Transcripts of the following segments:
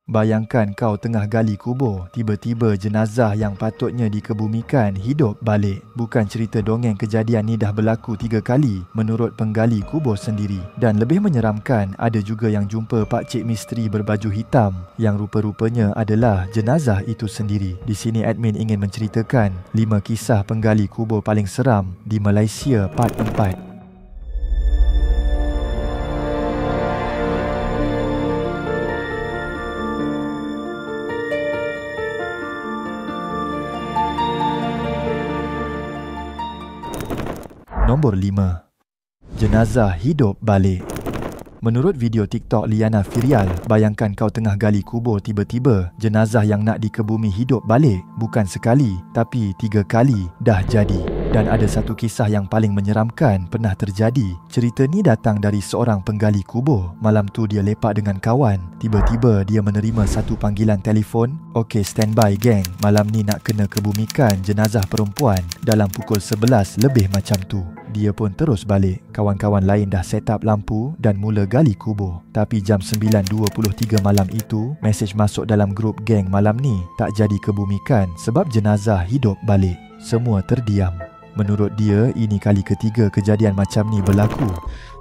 Bayangkan kau tengah gali kubur, tiba-tiba jenazah yang patutnya dikebumikan hidup balik. Bukan cerita dongeng, kejadian ni dah berlaku 3 kali menurut penggali kubur sendiri. Dan lebih menyeramkan, ada juga yang jumpa pakcik misteri berbaju hitam yang rupa-rupanya adalah jenazah itu sendiri. Di sini admin ingin menceritakan 5 kisah penggali kubur paling seram di Malaysia part 4. Nombor 5. Jenazah hidup balik. Menurut video TikTok Liana Firial, bayangkan kau tengah gali kubur, tiba-tiba jenazah yang nak dikebumi hidup balik. Bukan sekali, tapi 3 kali dah jadi. Dan ada satu kisah yang paling menyeramkan pernah terjadi. Cerita ni datang dari seorang penggali kubur. Malam tu dia lepak dengan kawan. Tiba-tiba dia menerima satu panggilan telefon. Okey, standby geng. Malam ni nak kena kebumikan jenazah perempuan dalam pukul 11 lebih macam tu. Dia pun terus balik. Kawan-kawan lain dah set up lampu dan mula gali kubur. Tapi jam 9.23 malam itu, mesej masuk dalam grup geng malam ni tak jadi kebumikan sebab jenazah hidup balik. Semua terdiam. Menurut dia, ini kali ketiga kejadian macam ni berlaku.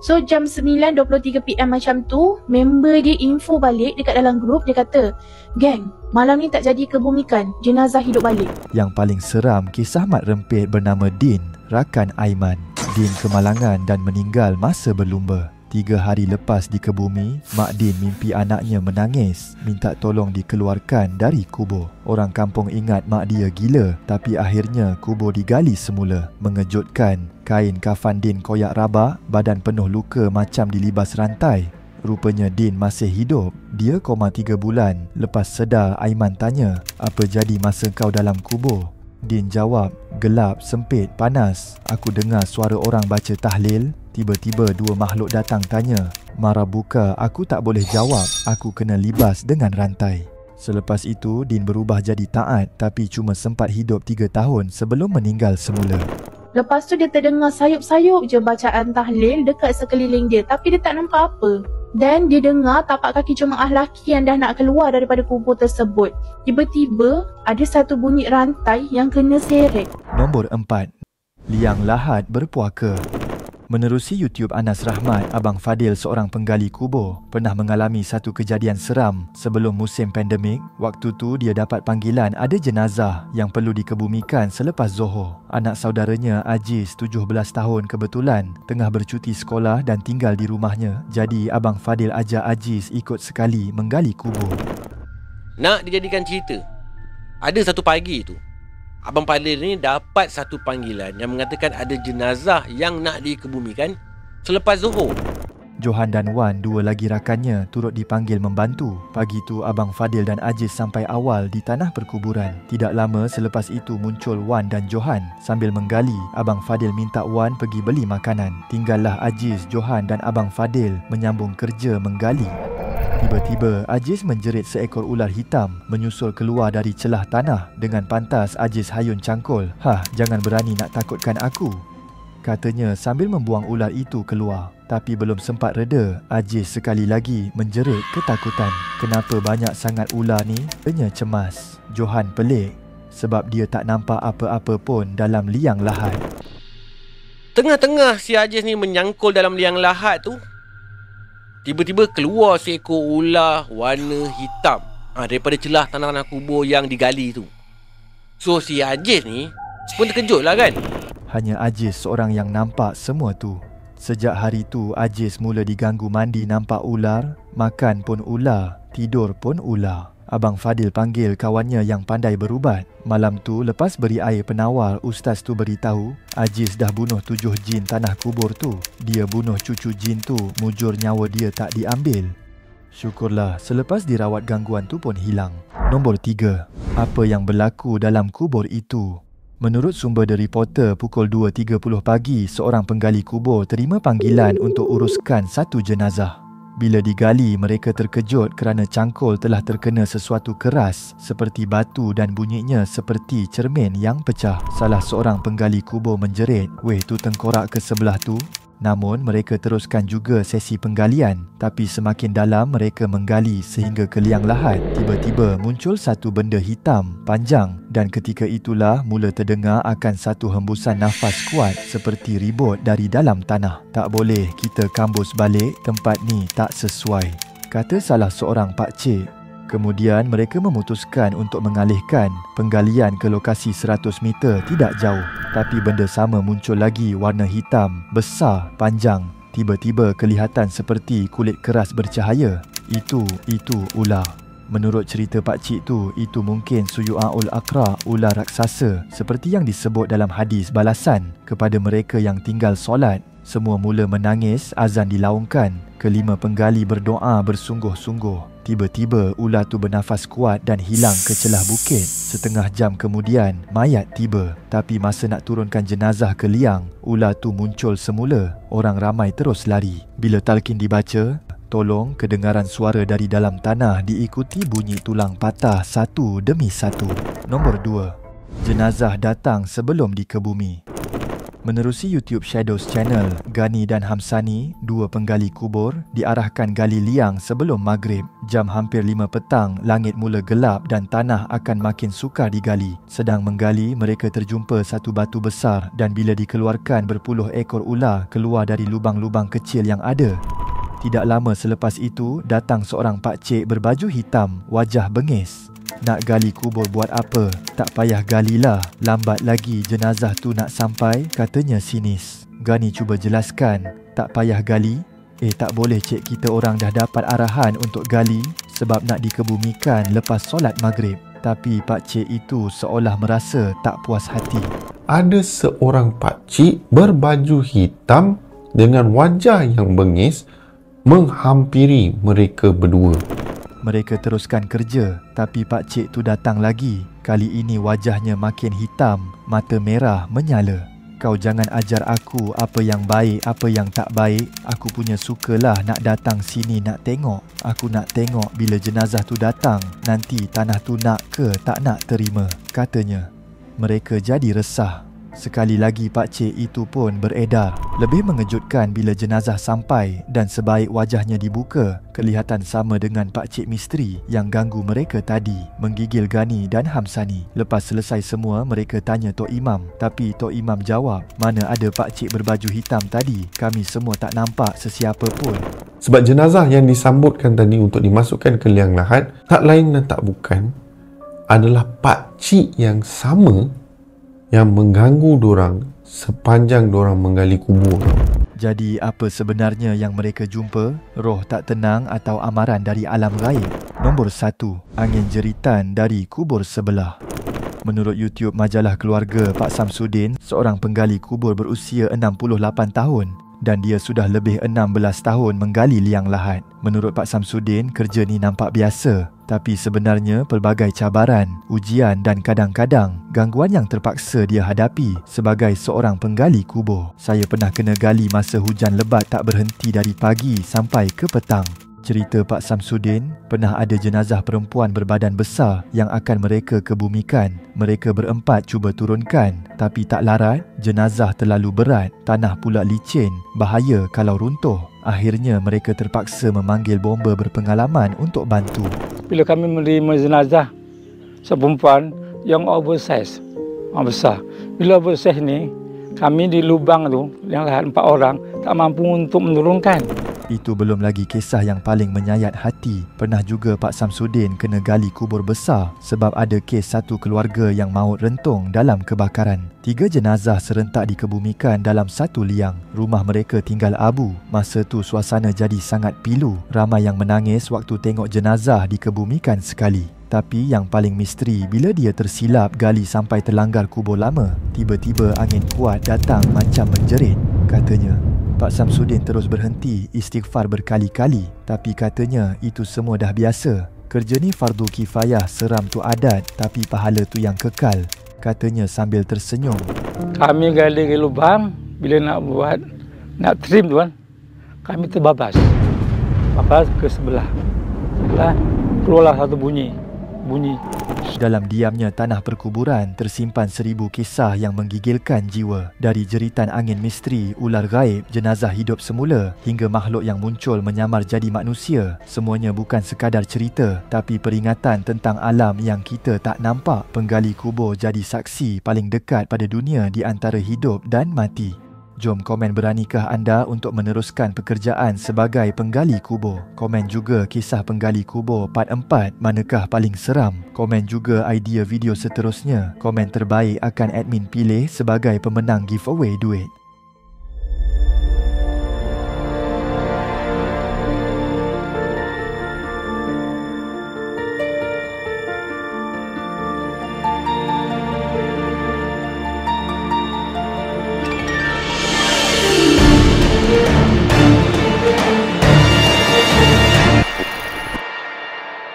So jam 9.23 PM macam tu, member dia info balik dekat dalam grup. Dia kata, "Geng, malam ni tak jadi kebumikan, jenazah hidup balik." Yang paling seram, kisah mat rempit bernama Din, rakan Aiman. Din kemalangan dan meninggal masa berlumba. 3 hari lepas dikebumi, Mak Din mimpi anaknya menangis, minta tolong dikeluarkan dari kubur. Orang kampung ingat mak dia gila, tapi akhirnya kubur digali semula. Mengejutkan, kain kafan Din koyak rabak, badan penuh luka macam dilibas rantai. Rupanya Din masih hidup. Dia koma 3 bulan. Lepas sedar, Aiman tanya, "Apa jadi masa kau dalam kubur?" Din jawab, "Gelap, sempit, panas. Aku dengar suara orang baca tahlil. Tiba-tiba 2 makhluk datang tanya. Mara buka, aku tak boleh jawab. Aku kena libas dengan rantai." Selepas itu, Din berubah jadi taat, tapi cuma sempat hidup 3 tahun sebelum meninggal semula. Lepas tu dia terdengar sayup-sayup je bacaan tahlil dekat sekeliling dia, tapi dia tak nampak apa. Dan dia dengar tapak kaki jemaah lelaki yang dah nak keluar daripada kubur tersebut. Tiba-tiba ada satu bunyi rantai yang kena seret. Nombor 4. Liang lahat berpuaka. Menerusi YouTube Anas Rahmat, Abang Fadil, seorang penggali kubur, pernah mengalami satu kejadian seram sebelum musim pandemik. Waktu tu dia dapat panggilan ada jenazah yang perlu dikebumikan selepas Zohor. Anak saudaranya Aziz, 17 tahun kebetulan, tengah bercuti sekolah dan tinggal di rumahnya. Jadi Abang Fadil ajak Aziz ikut sekali menggali kubur. Nak dijadikan cerita, ada satu pagi tu, Abang Fadil ni dapat satu panggilan yang mengatakan ada jenazah yang nak dikebumikan selepas Zohor. Johan dan Wan, 2 lagi rakannya, turut dipanggil membantu. Pagi tu Abang Fadil dan Aziz sampai awal di tanah perkuburan. Tidak lama selepas itu muncul Wan dan Johan. Sambil menggali, Abang Fadil minta Wan pergi beli makanan. Tinggallah Aziz, Johan dan Abang Fadil menyambung kerja menggali. Tiba-tiba Aziz menjerit seekor ular hitam menyusul keluar dari celah tanah. Dengan pantas Aziz hayun cangkul, "Hah, jangan berani nak takutkan aku," katanya sambil membuang ular itu keluar. Tapi belum sempat reda, Aziz sekali lagi menjerit ketakutan. Kenapa banyak sangat ular ni? Tanya cemas. Johan pelik sebab dia tak nampak apa-apa pun dalam liang lahat. Tengah-tengah si Aziz ni menyangkul dalam liang lahat tu, tiba-tiba keluar seekor ular warna hitam daripada celah tanah-tanah kubur yang digali tu. So si Aziz ni pun terkejut lah kan. Hanya Aziz seorang yang nampak semua tu. Sejak hari tu Aziz mula diganggu mandi nampak ular, makan pun ular, tidur pun ular. Abang Fadil panggil kawannya yang pandai berubat. Malam tu lepas beri air penawar, ustaz tu beritahu Aziz dah bunuh 7 jin tanah kubur tu. Dia bunuh cucu jin tu, mujur nyawa dia tak diambil. Syukurlah selepas dirawat gangguan tu pun hilang. Nombor 3. Apa yang berlaku dalam kubur itu? Menurut sumber The Reporter, pukul 2.30 pagi, seorang penggali kubur terima panggilan untuk uruskan satu jenazah. Bila digali, mereka terkejut kerana cangkul telah terkena sesuatu keras seperti batu dan bunyinya seperti cermin yang pecah. Salah seorang penggali kubur menjerit, "Weh, tu tengkorak ke sebelah tu?" Namun mereka teruskan juga sesi penggalian, tapi semakin dalam mereka menggali sehingga ke liang lahat, tiba-tiba muncul satu benda hitam panjang dan ketika itulah mula terdengar akan satu hembusan nafas kuat seperti ribut dari dalam tanah. Tak boleh kita kambus balik, tempat ni tak sesuai, kata salah seorang pakcik. Kemudian mereka memutuskan untuk mengalihkan penggalian ke lokasi 100 meter tidak jauh. Tapi benda sama muncul lagi, warna hitam, besar, panjang. Tiba-tiba kelihatan seperti kulit keras bercahaya. Itu ular. Menurut cerita pakcik tu, itu mungkin Suyu'aul Aqra, ular raksasa, seperti yang disebut dalam hadis balasan kepada mereka yang tinggal solat. Semua mula menangis, azan dilaungkan. Kelima penggali berdoa bersungguh-sungguh. Tiba-tiba ular tu bernafas kuat dan hilang ke celah bukit. Setengah jam kemudian, mayat tiba. Tapi masa nak turunkan jenazah ke liang, ular tu muncul semula. Orang ramai terus lari. Bila talqin dibaca, tolong kedengaran suara dari dalam tanah diikuti bunyi tulang patah satu demi satu. Nombor 2. Jenazah datang sebelum dikebumi. Menerusi YouTube Shadows Channel, Gani dan Hamsani, dua penggali kubur, diarahkan gali liang sebelum maghrib. Jam hampir 5 petang, langit mula gelap dan tanah akan makin sukar digali. Sedang menggali, mereka terjumpa satu batu besar dan bila dikeluarkan berpuluh ekor ular keluar dari lubang-lubang kecil yang ada. Tidak lama selepas itu, datang seorang pakcik berbaju hitam, wajah bengis. Nak gali kubur buat apa? Tak payah galilah, lambat lagi jenazah tu nak sampai, katanya sinis. Gani cuba jelaskan, tak payah gali? Tak boleh cik, kita orang dah dapat arahan untuk gali sebab nak dikebumikan lepas solat maghrib. Tapi pakcik itu seolah merasa tak puas hati. Ada seorang pakcik berbaju hitam dengan wajah yang bengis menghampiri mereka berdua. Mereka teruskan kerja, tapi pakcik tu datang lagi. Kali ini wajahnya makin hitam, mata merah menyala. Kau jangan ajar aku apa yang baik, apa yang tak baik. Aku punya sukalah nak datang sini nak tengok. Aku nak tengok bila jenazah tu datang, nanti tanah tu nak ke tak nak terima, katanya. Mereka jadi resah. Sekali lagi pakcik itu pun beredar. Lebih mengejutkan bila jenazah sampai dan sebaik wajahnya dibuka, kelihatan sama dengan pakcik misteri yang ganggu mereka tadi, menggigil Gani dan Hamsani. Lepas selesai semua, mereka tanya Tok Imam. Tapi Tok Imam jawab, mana ada pakcik berbaju hitam tadi, kami semua tak nampak sesiapa pun. Sebab jenazah yang disambutkan tadi untuk dimasukkan ke liang lahat, tak lain dan tak bukan adalah pakcik yang sama yang mengganggu dorang sepanjang dorang menggali kubur. Jadi apa sebenarnya yang mereka jumpa? Roh tak tenang atau amaran dari alam gaib? Nombor 1. Angin jeritan dari kubur sebelah. Menurut YouTube majalah keluarga Pak Samsudin, seorang penggali kubur berusia 68 tahun dan dia sudah lebih 16 tahun menggali liang lahat. Menurut Pak Samsudin, kerja ni nampak biasa, tapi sebenarnya pelbagai cabaran, ujian dan kadang-kadang gangguan yang terpaksa dia hadapi sebagai seorang penggali kubur. Saya pernah kena gali masa hujan lebat tak berhenti dari pagi sampai ke petang. Cerita Pak Samsudin, pernah ada jenazah perempuan berbadan besar yang akan mereka kebumikan. Mereka berempat cuba turunkan, tapi tak larat. Jenazah terlalu berat, tanah pula licin, bahaya kalau runtuh. Akhirnya mereka terpaksa memanggil bomba berpengalaman untuk bantu. Bila kami menerima jenazah seperempuan yang oversize, besar. Bila oversize ni, kami di lubang tu, yang lahat 4 orang, tak mampu untuk menurunkan. Itu belum lagi kisah yang paling menyayat hati. Pernah juga Pak Samsudin kena gali kubur besar sebab ada kes satu keluarga yang maut rentung dalam kebakaran. 3 jenazah serentak dikebumikan dalam satu liang. Rumah mereka tinggal abu. Masa tu suasana jadi sangat pilu. Ramai yang menangis waktu tengok jenazah dikebumikan sekali. Tapi yang paling misteri bila dia tersilap gali sampai terlanggar kubur lama. Tiba-tiba angin kuat datang macam menjerit, katanya. Pak Samsudin terus berhenti istighfar berkali-kali, tapi katanya itu semua dah biasa. Kerja ni fardu kifayah, seram tu adat, tapi pahala tu yang kekal, katanya sambil tersenyum. Kami gali ke lubang, bila nak trim tu kan, kami terbabas. Babas ke sebelah. Keluarlah satu bunyi. bunyi. Dalam diamnya tanah perkuburan tersimpan 1000 kisah yang menggigilkan jiwa. Dari jeritan angin misteri, ular gaib, jenazah hidup semula hingga makhluk yang muncul menyamar jadi manusia. Semuanya bukan sekadar cerita tapi peringatan tentang alam yang kita tak nampak. Penggali kubur jadi saksi paling dekat pada dunia di antara hidup dan mati. Jom komen beranikah anda untuk meneruskan pekerjaan sebagai penggali kubur. Komen juga kisah penggali kubur part 4 manakah paling seram. Komen juga idea video seterusnya. Komen terbaik akan admin pilih sebagai pemenang giveaway duit.